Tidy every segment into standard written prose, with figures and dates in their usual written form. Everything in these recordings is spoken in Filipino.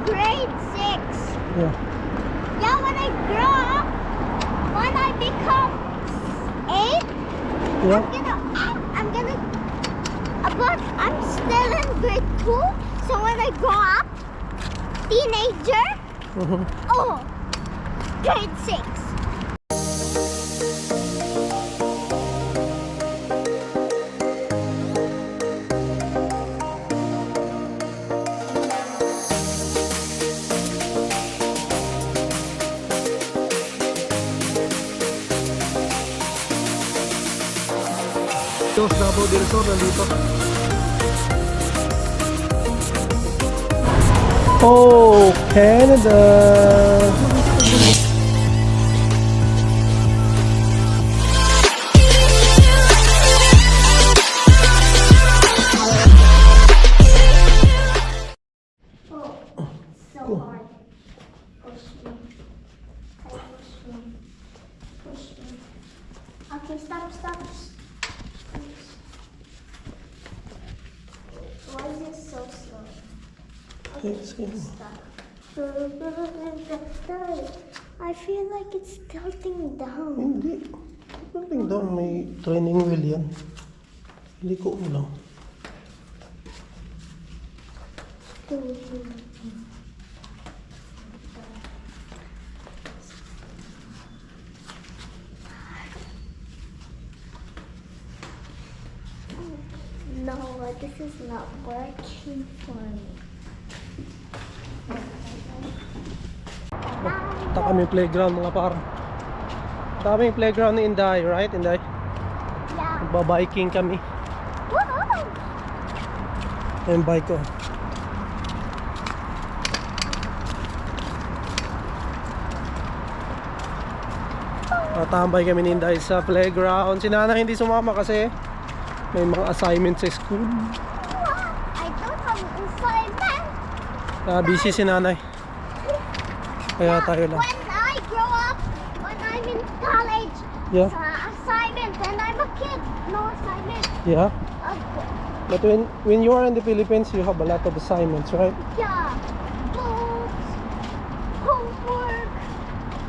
grade 6. Yeah. Yeah, when I grow up, when I become 8, Yeah. but I'm still in grade 2. So when I grow up, teenager, oh, grade 6. Yung Davao del Sur nandito. Oh, Canada! Oh, so hard. Push me. Push me. Okay, stop. Why is it so slow? Stop. I feel like it's tilting down. Hindi. Tilting down. May training wheel yan. Liko mo lang. No, this is not working for me. Ito kami playground mga par. Ito kami playground ni Inday, right Inday? Yeah. Magbabiking kami. Woohoo! Yung bike ko. Tatambay kami ni Inday sa playground. Si Nana hindi sumama kasi may mga assignment sa school. I don't have assignment. Busy si Nanay. Kaya tayo lang. When I grow up, when I'm in college, Yeah. assignment. When I'm a kid, no assignment. Yeah. Okay. But when you are in the Philippines, you have a lot of assignments, right? Yeah. Books, homework,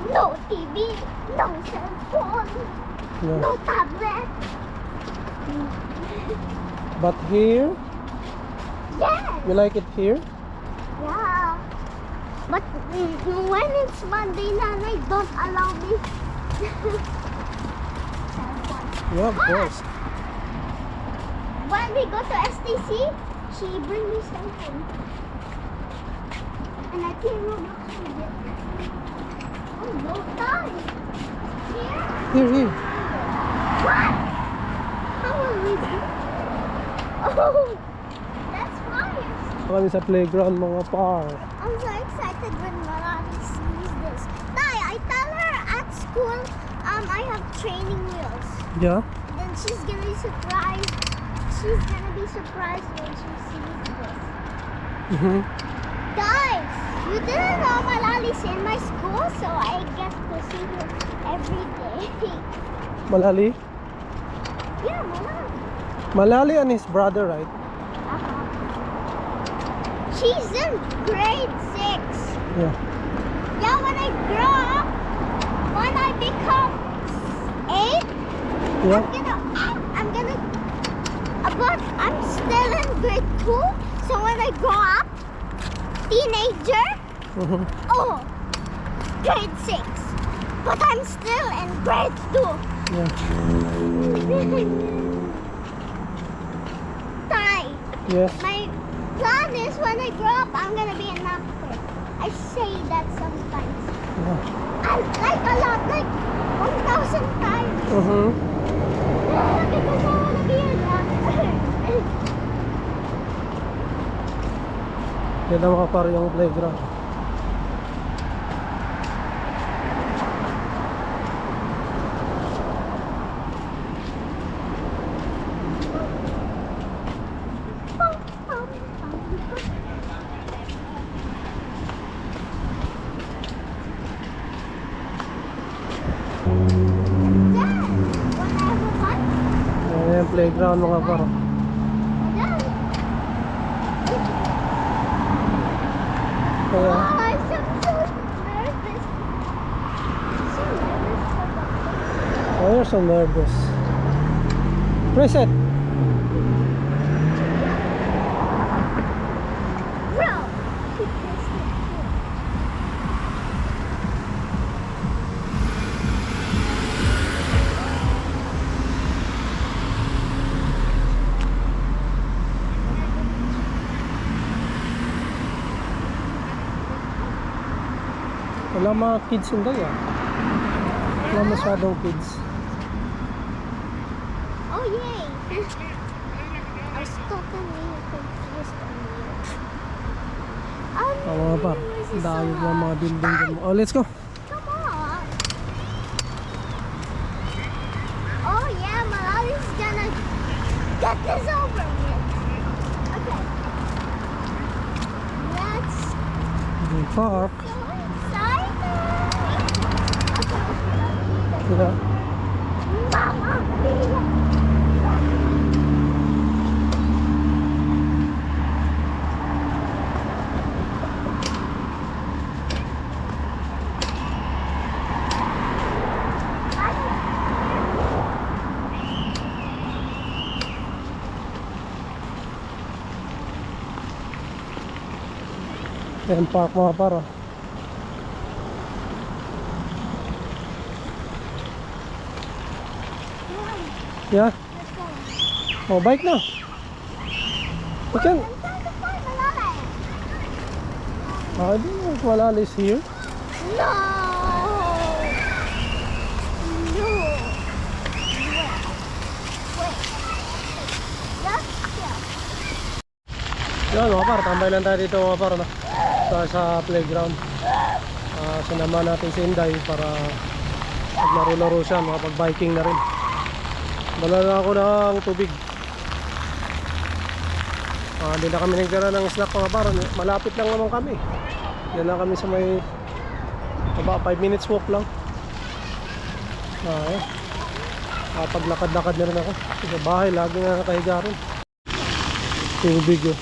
no TV, no cell phone, Yeah. no tablet. But here, Yes. you like it here? Yeah. But when it's Monday, Nanay don't allow me. Yeah, of course. When we go to STC, she bring me something. And I think we'll go with it. Oh, no time. Here? Here. What? How will we do? Oh, that's fine. Kami sa playground mga par. I'm so excited when Malani sees this. Dai, I tell her at school, I have training wheels. Yeah. Then she's gonna be surprised. She's gonna be surprised when she sees this. Guys, you didn't know Malali's in my school, so I get to see her every day. Malali? Yeah, Malali. Malali and his brother, right? Uh-huh. She's in grade 6. Yeah. Yeah, when I grow up, when I become 8, Yeah. but I'm still in grade 2. So when I grow up, teenager, oh, grade 6. But I'm still in grade 2. Yeah. Ty, Yes. my plan is when I grow up, I'm gonna be an actor. I say that sometimes. Yeah. Like a lot, like 1,000 times. Because I wanna be an actor. Yan ang mga par yung playground. Yan yung playground mga par. Kaya, I'm so nervous. So nervous for oh, you're so nervous. Press it. Bro! Wala mga kids in there. Wala masyadong kids. Oh, yay! I was totally confused on you. Oh, mga par. This Ang is so dami pa mga hard. building dyan. Oh, let's go. Come on. Oh yeah, Malali's gonna get this over with. Okay. Let's Yung park. go inside. Okay. Sila. Mama, Ayan park mga par. Oh. Yeah. let's go. Oh, bike na. We can. I'm trying to find Malali. I think Malali is here. No. No. Wait. Yes. Yan mga par, tambay lang tayo dito mga par. No? Sa playground. Sinama natin si Inday para maglaro-laro siya, makapag-biking na rin. Dala na ako ng tubig. Hindi na kami nagdala ng snack mga par. Malapit lang naman kami. Yan lang kami sa may about 5 minutes walk lang. Paglakad-lakad na rin ako. Sa bahay, lagi na nakahiga rin. Tubig oh.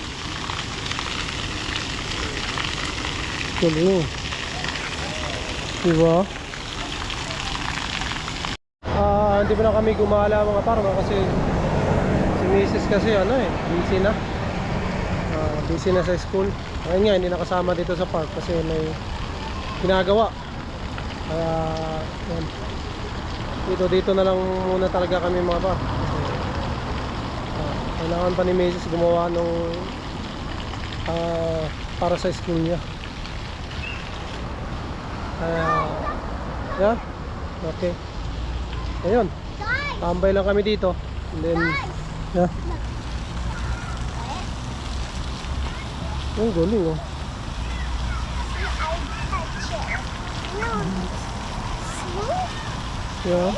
Galing. Diba? Hindi pa na kami gumala mga parma kasi si Mrs. kasi busy na. Busy na sa school. Ngayon nga hindi nakasama dito sa park kasi may ginagawa. Kaya yan. Dito na lang muna talaga kami mga par. Kasi kailangan pa ni Mrs. gumawa nung para sa school niya. Yeah. Okay. Ayun. Tambay lang kami dito. And then, yeah. Ang galing oh. No. Smooth. Yeah.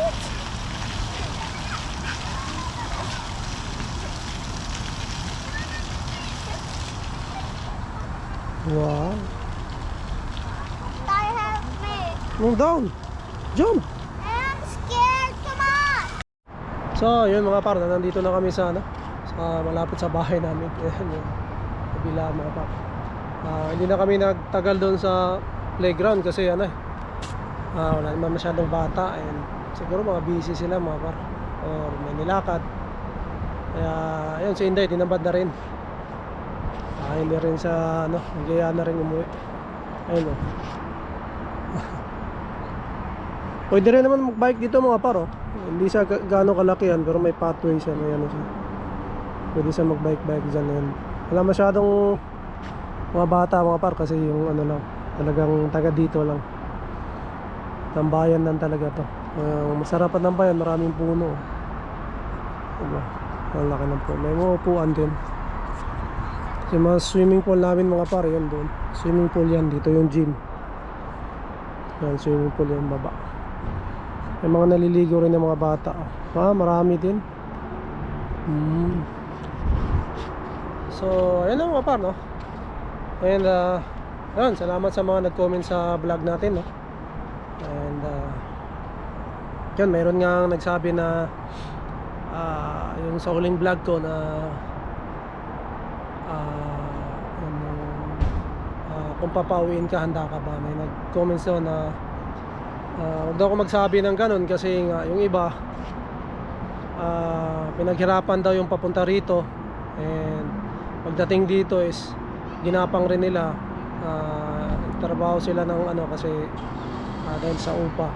Wow. I have me. Move down. Jump. I'm scared. Come on. So, yun mga par, nandito na kami sa sa malapit sa bahay namin. Ayan yung kabila mga par. Hindi na kami nagtagal doon sa playground kasi wala naman masyadong bata and siguro mga busy sila mga par or may nilakad. Kaya ayun, si Inday tinambad na rin. Hindi rin sa nagyaya na rin umuwi. Ayun oh. Pwede rin naman mag-bike dito mga par oh. Hindi siya gaano kalakihan pero may pathway siya, may siya. Pwede siya mag-bike dyan yan. Wala masyadong mga bata mga par kasi yung lang, talagang taga dito lang. Tambayan lang talaga to. Masarap at tambayan, maraming puno. Diba? Ang laki ng puno. May mga upuan din. Yung mga swimming pool namin mga par, yun doon. Swimming pool yan, dito yung gym. Yan, swimming pool yan baba. May mga naliligo rin ng mga bata. Marami din. So, ayun lang mga par, no? And, ayun, salamat sa mga nag-comment sa vlog natin, no? And, yun, mayroon nga nagsabi na yung sa huling vlog ko na kung papauwiin ka, handa ka ba? May nag-comments doon na huwag daw ako magsabi ng ganun kasi nga yung iba pinaghirapan daw yung papunta rito, and pagdating dito is ginapang rin nila, trabaho sila ng ano kasi dahil sa upa,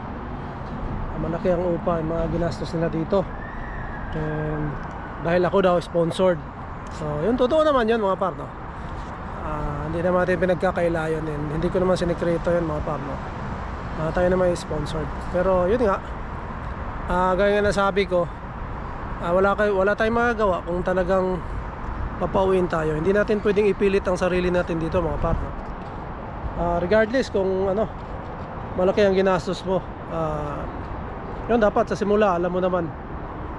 malaki ang upa, yung mga ginastos nila dito, and dahil ako daw sponsored. So yun, totoo naman yun mga par, no? Hindi naman natin pinagkakailayan din, hindi ko naman sinikreto yun mga par, no? Tayo naman yung sponsored, pero yun nga, gaya nga nasabi ko, wala tayong magagawa kung talagang papauwiin tayo. Hindi natin pwedeng ipilit ang sarili natin dito mga par, no? Regardless kung ano, malaki ang ginastos mo, yun dapat sa simula alam mo naman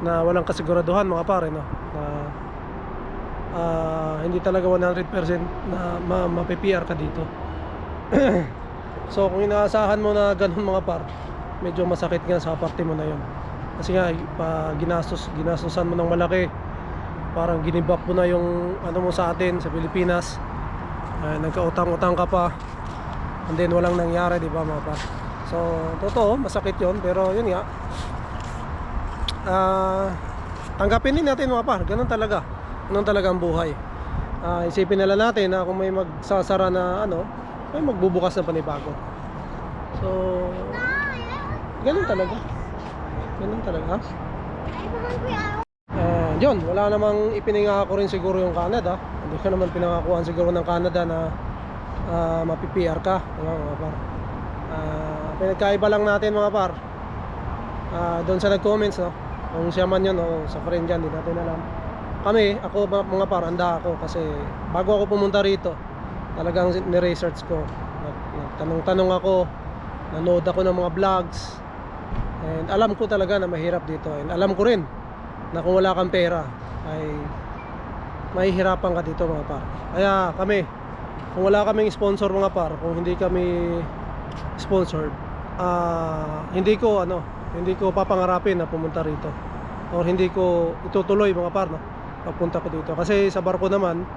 na walang kasiguraduhan mga pare, no? Na hindi talaga 100% na mapi-PR ka dito. So kung inaasahan mo na ganun mga par, medyo masakit nga sa parte mo na yun. Kasi nga ginastosan mo ng malaki, parang ginibak mo na yung ano mo sa atin sa Pilipinas, nagkautang-utang ka pa, and then walang nangyari, di ba mga par? So totoo, masakit yun, pero yun nga, tanggapin din natin mga par, ganun talaga ang buhay. Isipin nila natin na kung may magsasara na ano, may magbubukas na panibago. So ganun talaga. Yun, wala namang ipinangako rin siguro yung Canada. Hindi ka naman pinangakuan siguro ng Canada na mapi-PR ka, diba, mga par? Pinagkaiba lang natin mga par, doon sa nag-comments, no? Kung siya man yun o sa friend dyan, hindi natin alam. Ako mga par, handa ako kasi bago ako pumunta rito, talagang ni-research ko, nagtanong-tanong ako, nanood ako ng mga vlogs, and alam ko talaga na mahirap dito, and alam ko rin na kung wala kang pera ay mahihirapan ka dito mga par. Kaya kung wala kaming sponsor mga par, kung hindi kami sponsored, hindi ko papangarapin na pumunta rito, or hindi ko itutuloy mga par, no? Papunta ko dito kasi sa barko naman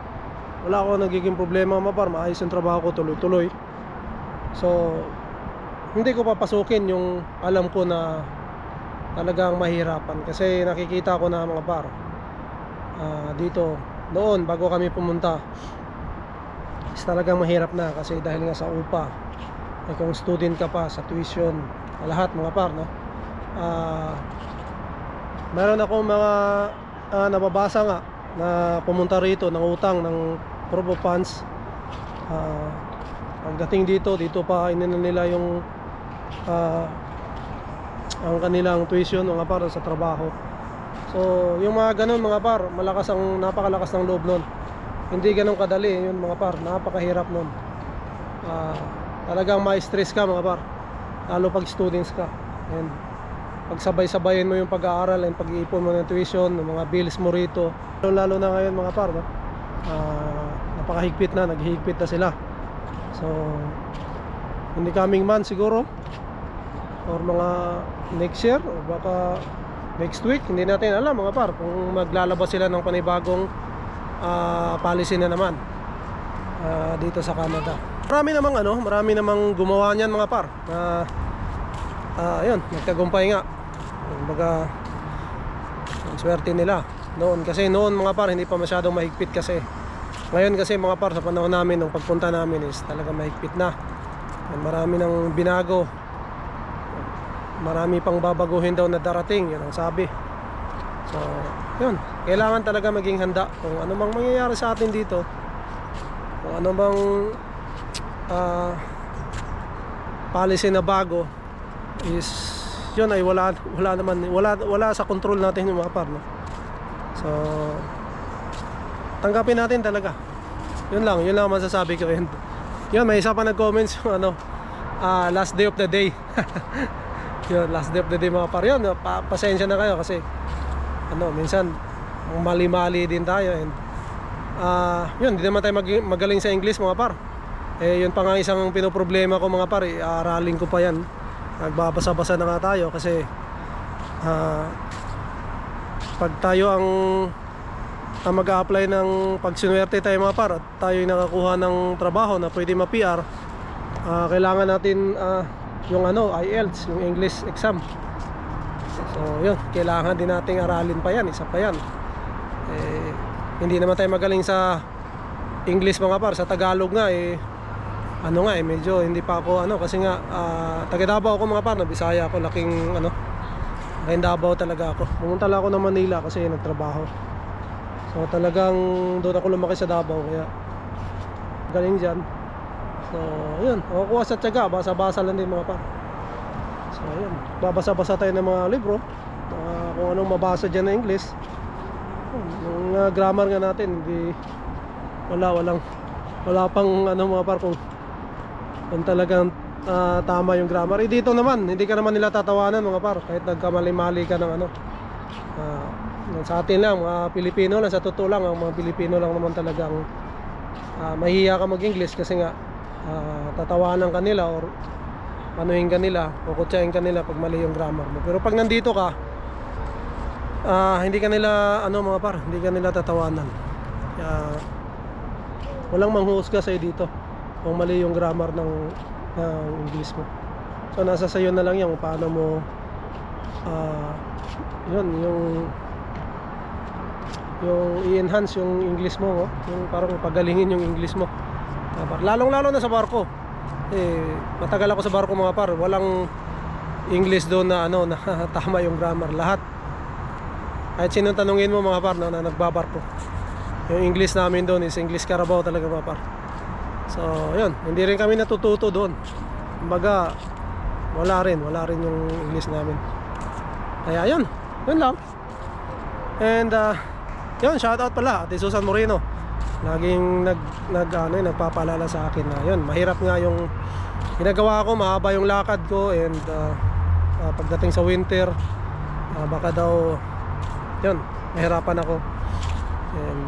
wala akong nagiging problema mga par, maayos yung trabaho ko, tuloy-tuloy. So hindi ko papasukin yung alam ko na talagang mahirapan, kasi nakikita ko na mga par, dito noon bago kami pumunta is talagang mahirap na, kasi dahil nga sa upa, kung student ka pa, sa tuition, lahat mga par, no? Meron akong mga nababasa nga na pumunta rito ng utang ng proof of funds. Pagdating dito pa ininan nila yung ang kanilang tuition mga par sa trabaho. So yung mga ganun mga par, napakalakas ng loob nun. Hindi ganun kadali yun mga par, napakahirap nun. Talagang ma-stress ka mga par, lalo pag students ka, and pagsabay-sabayin mo yung pag-aaral and pag-iipon mo ng tuition, ng mga bills mo rito, lalo na ngayon mga par, no? Napakahigpit na, naghihigpit na sila. So in the coming month siguro, or mga next year, o baka next week, hindi natin alam mga par, kung maglalabas sila ng panibagong policy na naman dito sa Canada. Marami namang gumawa niyan mga par, na ayun, nagtagumpay nga. Kumbaga, ang swerte nila noon, kasi noon mga par hindi pa masyadong mahigpit. Kasi ngayon kasi mga par, sa panahon namin nung pagpunta namin is talaga mahigpit na, and marami nang binago, marami pang babaguhin daw na darating, yun ang sabi. So yun, kailangan talaga maging handa kung ano mang mangyayari sa atin dito, kung ano bang policy na bago, is yun ay wala sa control natin yung mga par, no? So tanggapin natin talaga. Yun lang masasabi ko. And yun, may isa pa nag-comments yung last day of the day. Yun, last day of the day mga par. Yun, pasensya na kayo kasi minsan mali-mali din tayo, and yun, hindi naman tayo magaling sa English mga par. Yun pa nga isang pinoproblema ko mga par, aralin ko pa yan. Nagbabasa-basa na nga tayo kasi pag tayo ang mag-a-apply ng pagsinuwerte tayo mga par at tayo nakakuha ng trabaho na pwede ma-PR, kailangan natin yung IELTS, yung English exam. So yun, kailangan din nating aralin pa yan, isa pa yan. Hindi naman tayo magaling sa English mga par, sa Tagalog nga medyo hindi pa ako kasi nga taga Davao ako mga par, na Bisaya ako, laking Davao talaga ako. Pumunta lang ako ng Manila kasi nagtrabaho. So talagang doon ako lumaki sa Davao, kaya galing dyan. So yun, kukuha sa tiyaga, basa-basa lang din mga pa. So yun, babasa-basa tayo ng mga libro, kung anong mabasa dyan na English. Yung grammar nga natin, hindi wala pang mga par kung talagang tama yung grammar. Dito naman, hindi ka naman nila tatawanan mga par, kahit nagkamali-mali ka ng sa atin lang, mga Pilipino lang, sa totoo lang, ang mga Pilipino lang naman talagang mahihiya ka mag-English kasi nga tatawanan ka nila or anuhin ka nila, kukutsahin ka nila pag mali yung grammar mo. Pero pag nandito ka, hindi ka nila mga par, hindi ka nila tatawanan. Walang manghuhusga sa'yo dito kung mali yung grammar ng English mo. So nasa sayo na lang yan kung paano mo yung i-enhance yung English mo, yung parang pagalingin yung English mo. Lalong-lalo na sa barko. Matagal ako sa barko mga par, walang English doon na na tama yung grammar. Lahat, kahit sinong tanungin mo mga par na nagbabarko, yung English namin doon is English Carabao talaga mga par. So yun, hindi rin kami natututo doon. Kumbaga wala rin yung English namin. Kaya yun lang. And yun, shoutout pala Ate Susan Moreno. Laging nagpapaalala sa akin na yun, mahirap nga yung ginagawa ko, mahaba yung lakad ko, and pagdating sa winter, baka daw yun, mahirapan ako. And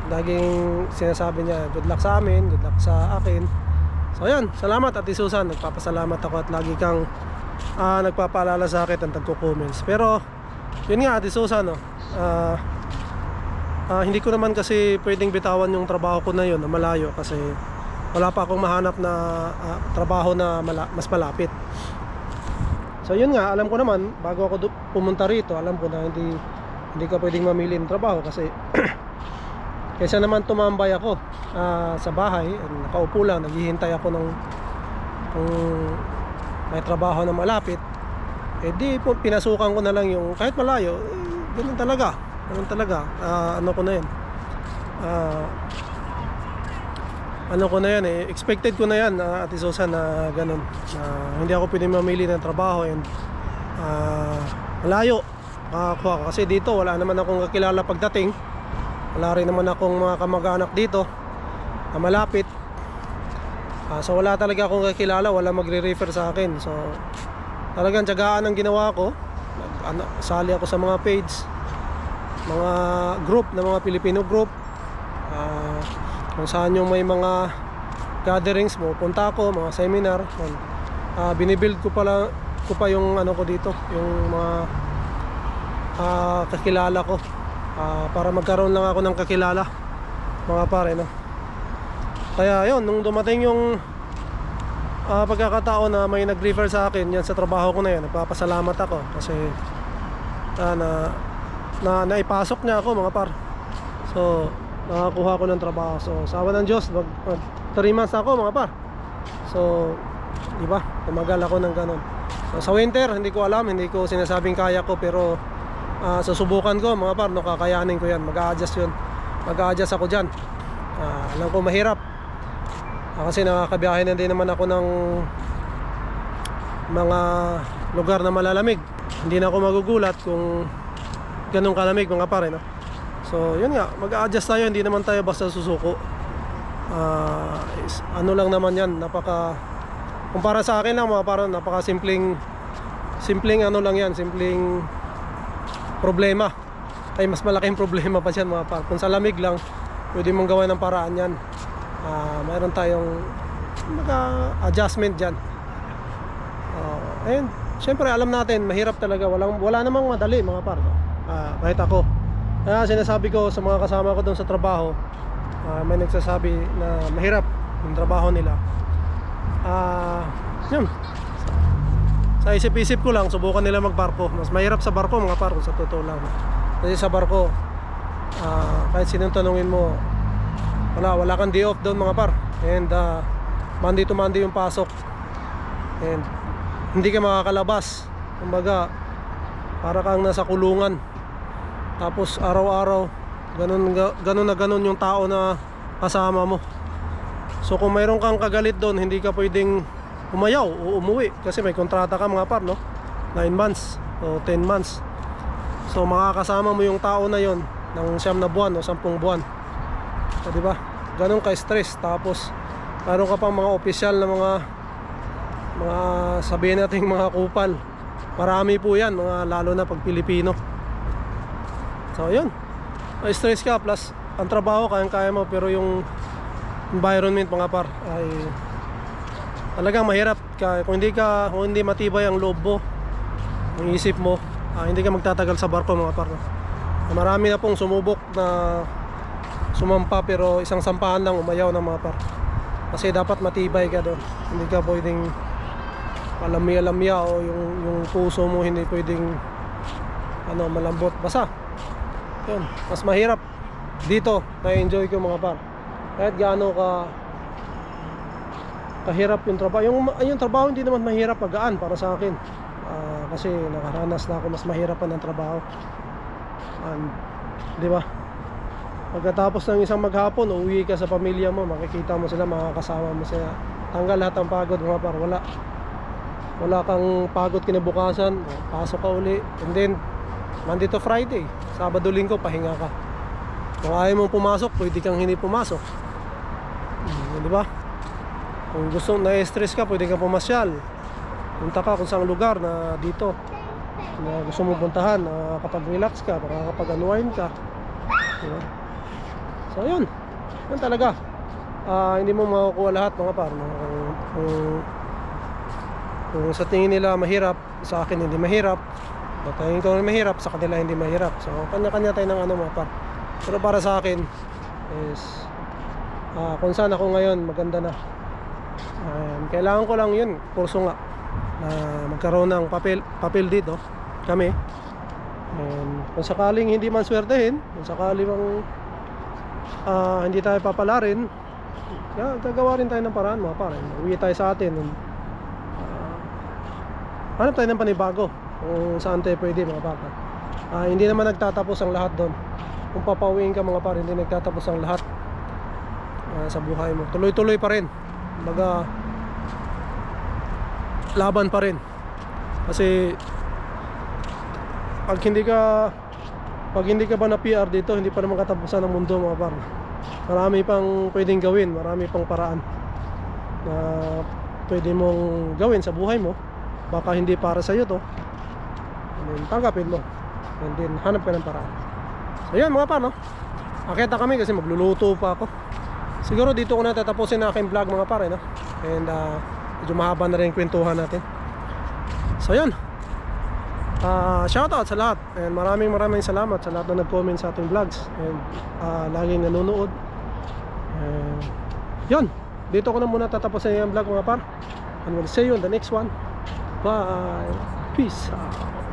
laging sinasabi niya, good luck sa amin, good luck sa akin. So yun, salamat Ate Susan, nagpapasalamat ako at lagi kang nagpapaalala sa akin at nagko-comments. Pero yun nga Ate Susan, hindi ko naman kasi pwedeng bitawan yung trabaho ko na yun na malayo, kasi wala pa akong mahanap na trabaho na mas malapit. So yun nga, alam ko naman, bago ako pumunta rito, alam ko na hindi ka pwedeng mamili ng trabaho kasi kaysa naman tumambay ako sa bahay, nakaupo lang, naghihintay ako ng kung may trabaho na malapit, di po pinasukan ko na lang yung kahit malayo. Ganun talaga expected ko na yan Ate Susan, na ganun, hindi ako pwedeng mamili ng trabaho and malayo makakuha ko, kasi dito wala naman akong kakilala pagdating, wala rin naman akong mga kamag-anak dito na malapit. So wala talaga akong kakilala, wala magre-refer sa akin. So talagang tiyagaan ang ginawa ko, sali ako sa mga page, mga group na mga Filipino group, kung saan yung may mga gatherings mo, punta ako, mga seminar. Binibuild ko pa yung ko dito, yung mga kakilala ko, para magkaroon lang ako ng kakilala mga pare, no? Kaya yun, nung dumating yung pagkakataon na may nag-refer sa akin yan sa trabaho ko na yan, nagpapasalamat ako kasi naipasok niya ako mga par. So nakakuha ko ng trabaho. So sa awa ng Diyos, 3 months ako mga par. So diba, tumagal ako ng ganun. So sa winter, hindi ko alam, hindi ko sinasabing kaya ko, pero susubukan ko mga par, no, kakayanin ko yan. Mag-a-adjust ako dyan. Alam ko mahirap, kasi nakakabiyahe na din naman ako ng mga lugar na malalamig. Hindi na ako magugulat kung ganun kalamig mga pare, no? So yun nga, mag-a-adjust tayo, hindi naman tayo basta susuko. Lang naman yan, kumpara sa akin lang mga pare, simpleng lang yan, simpleng problema. Ay mas malaking problema pa yan mga pare. Kung sa lamig lang, pwede mong gawa ng paraan yan. Mayroon tayong adjustment dyan. And syempre alam natin, mahirap talaga, wala namang madali mga par, no? Kahit ako, Kaya sinasabi ko sa mga kasama ko doon sa trabaho, may nagsasabi na mahirap yung trabaho nila. Yun, sa isip-isip ko lang, subukan nila magbarko. Mas mahirap sa barko mga par, sa totoo lang. Kasi sa barko, kahit sinong tanungin mo, wala kang day off doon mga par. And Monday to Monday yung pasok. And hindi ka makakalabas. Kumbaga, para kang nasa kulungan. Tapos araw-araw ganun na ganun yung tao na kasama mo. So kung mayroon kang kagalit doon, hindi ka pwedeng umayaw o umuwi kasi may kontrata ka mga par, no? 9 months o 10 months. So makakasama mo yung tao na yon ng 9 na buwan o 10 buwan. So di ba? Ganun ka stress. Tapos mayroon ka pang mga opisyal na mga sabihin natin mga kupal. Marami po yan, mga lalo na pag Pilipino. So yun, stress ka, plus ang trabaho kayang-kaya mo, pero yung environment mga par ay talagang mahirap ka. Kung hindi matibay ang loob mo, ang isip mo, hindi ka magtatagal sa barko mga par. Marami na pong sumubok na sumampa, pero isang sampahan lang umayaw ng mga par. Kasi dapat matibay ka doon. Hindi ka pwedeng palamya-lamya o yung puso mo hindi pwedeng malambot, basa. Yun, mas mahirap dito. Na-enjoy ko mga par. Kahit gaano kahirap yung trabaho. Yung trabaho hindi naman mahirap, magaan para sa akin. Kasi nakaranas na ako mas mahirap pa ng trabaho. Di ba? Pagkatapos ng isang maghapon, uuwi ka sa pamilya mo, makikita mo sila, makakasama mo sila. Tanggal lahat ng pagod mga par. Wala kang pagod kinabukasan, pasok ka uli. And then Monday to Friday, Sabado, Linggo, pahinga ka. Kung ayaw mong pumasok, pwede kang hindi pumasok. Di ba? Kung gusto na-stress ka, pwede kang pumasyal. Punta ka kung saang lugar na dito na gusto mong puntahan, kapag-relax ka, kapag-unwind ka. Diba? So yun talaga. Hindi mo makukuha lahat mga par. Kung sa tingin nila mahirap, sa akin hindi mahirap. Tingin ko mahirap, sa kanila hindi mahirap. So kanya-kanya tayo ng mga par. Pero para sa akin is kung saan ako ngayon, maganda na. Kailangan ko lang yun, kurso nga, magkaroon ng papel dito kami. Kung sakaling hindi man swertehin, kung sakaling hindi tayo papalarin, gagawa rin tayo ng paraan mga pare. Uwi tayo sa atin. Hanap tayo ng panibago kung saan tayo pwede mga pare. Hindi naman nagtatapos ang lahat doon. Kung papauwiin ka mga pare, hindi nagtatapos ang lahat sa buhay mo. Tuloy-tuloy pa rin. Baga, laban pa rin. Kasi pag hindi ka ba na PR dito, hindi pa naman katapusan ng mundo mga par. Marami pang pwedeng gawin, marami pang paraan na pwede mong gawin sa buhay mo. Baka hindi para sa iyo to, and then tanggapin mo, and then hanap ka ng paraan. So yun mga par, no? Akita kami kasi magluluto pa ako. Siguro dito ko na tatapusin na aking vlog mga pare, no? And medyo mahaba na rin yung kwentuhan natin. So yun, shoutout sa lahat. And maraming salamat sa lahat na nag-comment sa ating vlogs. And laging nanonood. And yun, dito ko na muna tatapusin yung vlog mga par. And we'll see you on the next one. Bye. Peace out.